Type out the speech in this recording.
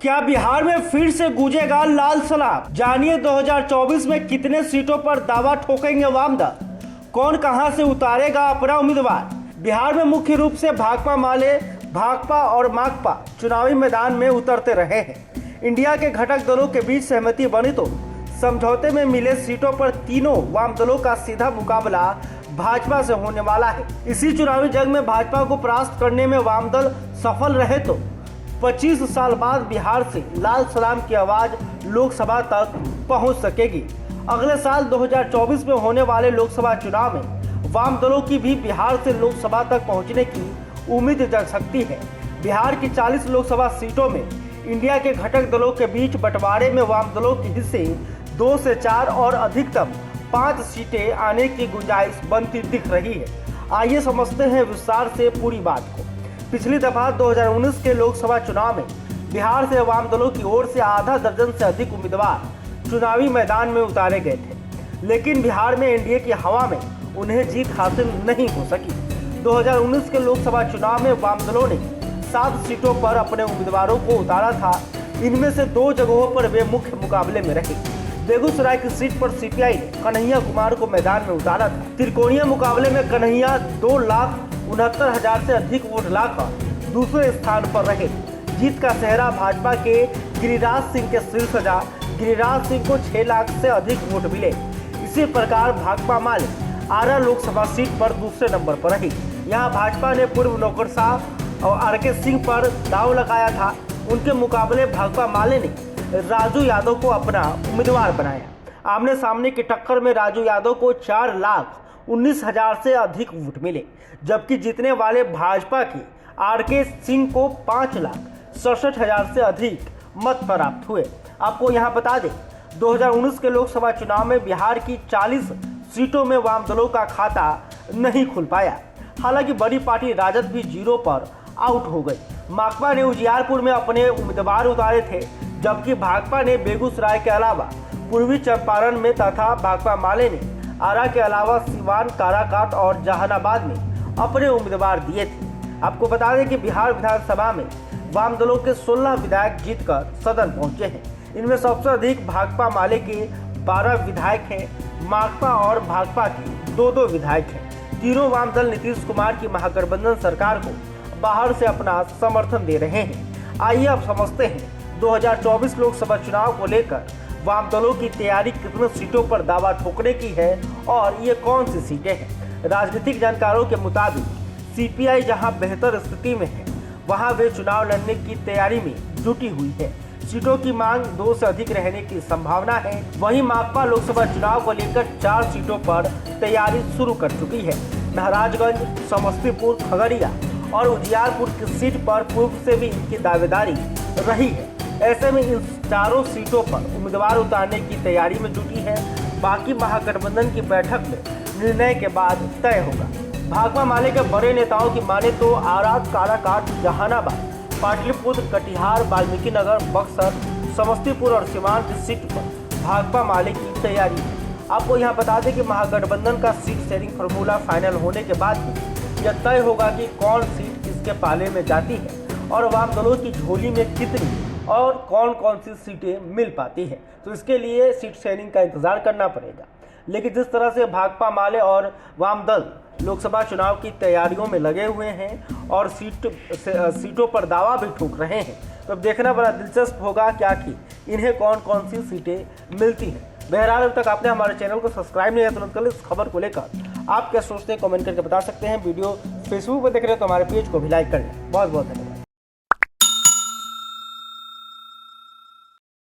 क्या बिहार में फिर से गूंजेगा लाल सलाम? जानिए 2024 में कितने सीटों पर दावा ठोकेंगे वाम दल, कौन कहां से उतारेगा अपना उम्मीदवार। बिहार में मुख्य रूप से भाकपा माले, भाकपा और माकपा चुनावी मैदान में उतरते रहे हैं। इंडिया के घटक दलों के बीच सहमति बनी तो समझौते में मिले सीटों पर तीनों वाम दलों का सीधा मुकाबला भाजपा से होने वाला है। इसी चुनावी जंग में भाजपा को परास्त करने में वाम दल सफल रहे तो 25 साल बाद बिहार से लाल सलाम की आवाज लोकसभा तक पहुंच सकेगी। अगले साल 2024 में होने वाले लोकसभा चुनाव में वाम दलों की भी बिहार से लोकसभा तक पहुंचने की उम्मीद जग सकती है। बिहार की 40 लोकसभा सीटों में इंडिया के घटक दलों के बीच बंटवारे में वाम दलों के हिस्से 2 से 4 और अधिकतम 5 सीटें आने की गुंजाइश बनती दिख रही है। आइए समझते हैं विस्तार से पूरी बात को। पिछली दफा 2019 के लोकसभा चुनाव में बिहार से वाम दलों की ओर से आधा दर्जन से अधिक उम्मीदवार चुनावी मैदान में उतारे गए थे, लेकिन बिहार में एनडीए की हवा में उन्हें जीत हासिल नहीं हो सकी। 2019 के लोकसभा चुनाव में वाम दलों ने 7 सीटों पर अपने उम्मीदवारों को उतारा था। इनमें से 2 जगहों पर वे मुख्य मुकाबले में रहे। बेगूसराय की सीट पर सीपीआई ने कन्हैया कुमार को मैदान में उतारा था। त्रिकोणीय मुकाबले में कन्हैया 2,69,000 से अधिक वोट लाकर दूसरे स्थान पर रहे। जीत का सेहरा भाजपा के गिरिराज सिंह के सिर सजा। गिरिराज सिंह को 6 लाख से अधिक वोट मिले। इसी प्रकार भाकपा माले आरा लोकसभा सीट पर दूसरे नंबर पर रही। यहाँ भाजपा ने पूर्व नौकरशाह और आरके सिंह पर दाव लगाया था। उनके मुकाबले भाकपा माले ने राजू यादव को अपना उम्मीदवार बनाया। आमने सामने की टक्कर में राजू यादव को 4,19,000 से अधिक वोट मिले, जबकि जीतने वाले भाजपा के आरके सिंह को 5,67,000 से अधिक मत प्राप्त हुए। आपको यहां बता दें, 2019 के लोकसभा चुनाव में बिहार की 40 सीटों में वाम दलों का खाता नहीं खुल पाया। हालांकि बड़ी पार्टी राजद भी 0 पर आउट हो गई। माकपा ने उजियारपुर में अपने उम्मीदवार उतारे थे, जबकि भाकपा ने बेगूसराय के अलावा पूर्वी चंपारण में तथा भाकपा माले ने आरा के अलावा सीवान, काराकाट और जहानाबाद में अपने उम्मीदवार दिए थे। आपको बता दें कि बिहार विधानसभा में वाम दलों के 16 विधायक जीतकर सदन पहुंचे हैं। इनमें सबसे अधिक भाकपा माले के 12 विधायक हैं। माकपा और भाकपा के 2-2 विधायक हैं। तीनों वाम दल नीतीश कुमार की महागठबंधन सरकार को बाहर से अपना समर्थन दे रहे हैं। आइए अब समझते हैं 2024 लोकसभा चुनाव को लेकर वाम दलों की तैयारी कितने सीटों पर दावा ठोकने की है और ये कौन सी सीटें हैं। राजनीतिक जानकारों के मुताबिक सीपीआई जहां बेहतर स्थिति में है, वहां वे चुनाव लड़ने की तैयारी में जुटी हुई है। सीटों की मांग 2 से अधिक रहने की संभावना है। वहीं माकपा लोकसभा चुनाव को लेकर 4 सीटों पर तैयारी शुरू कर चुकी है। महाराजगंज, समस्तीपुर, खगड़िया और उजियारपुर की सीट पर पूर्व से भी इनकी दावेदारी रही है। ऐसे में इन 4 सीटों पर उम्मीदवार उतारने की तैयारी में जुटी है। बाकी महागठबंधन की बैठक में निर्णय के बाद तय होगा। भाकपा माले के बड़े नेताओं की माने तो आरा, काराकाट, जहानाबाद, पाटलिपुत्र, कटिहार, वाल्मीकि नगर, बक्सर, समस्तीपुर और सीवान की सीट पर भाकपा माले की तैयारी है। आपको यहाँ बता दें कि महागठबंधन का सीट शेयरिंग फार्मूला फाइनल होने के बाद ही यह तय होगा कि कौन सीट किसके पाले में जाती है और वाम दलों की झोली में कितनी और कौन कौन सी सीटें मिल पाती है। तो इसके लिए सीट शेयरिंग का इंतजार करना पड़ेगा। लेकिन जिस तरह से भाकपा माले और वाम दल लोकसभा चुनाव की तैयारियों में लगे हुए हैं और सीटों पर दावा भी ठोक रहे हैं, तो अब देखना बड़ा दिलचस्प होगा कि आखिर इन्हें कौन कौन सी सीटें मिलती हैं। बहरहाल अब तक आपने हमारे चैनल को सब्सक्राइब नहीं किया, तुरंत कर इस खबर को लेकर आप क्या सोचते हैं कमेंट करके बता सकते हैं। वीडियो फेसबुक पर देख रहे हैं तो हमारे पेज को भी लाइक कर लें। बहुत बहुत धन्यवाद।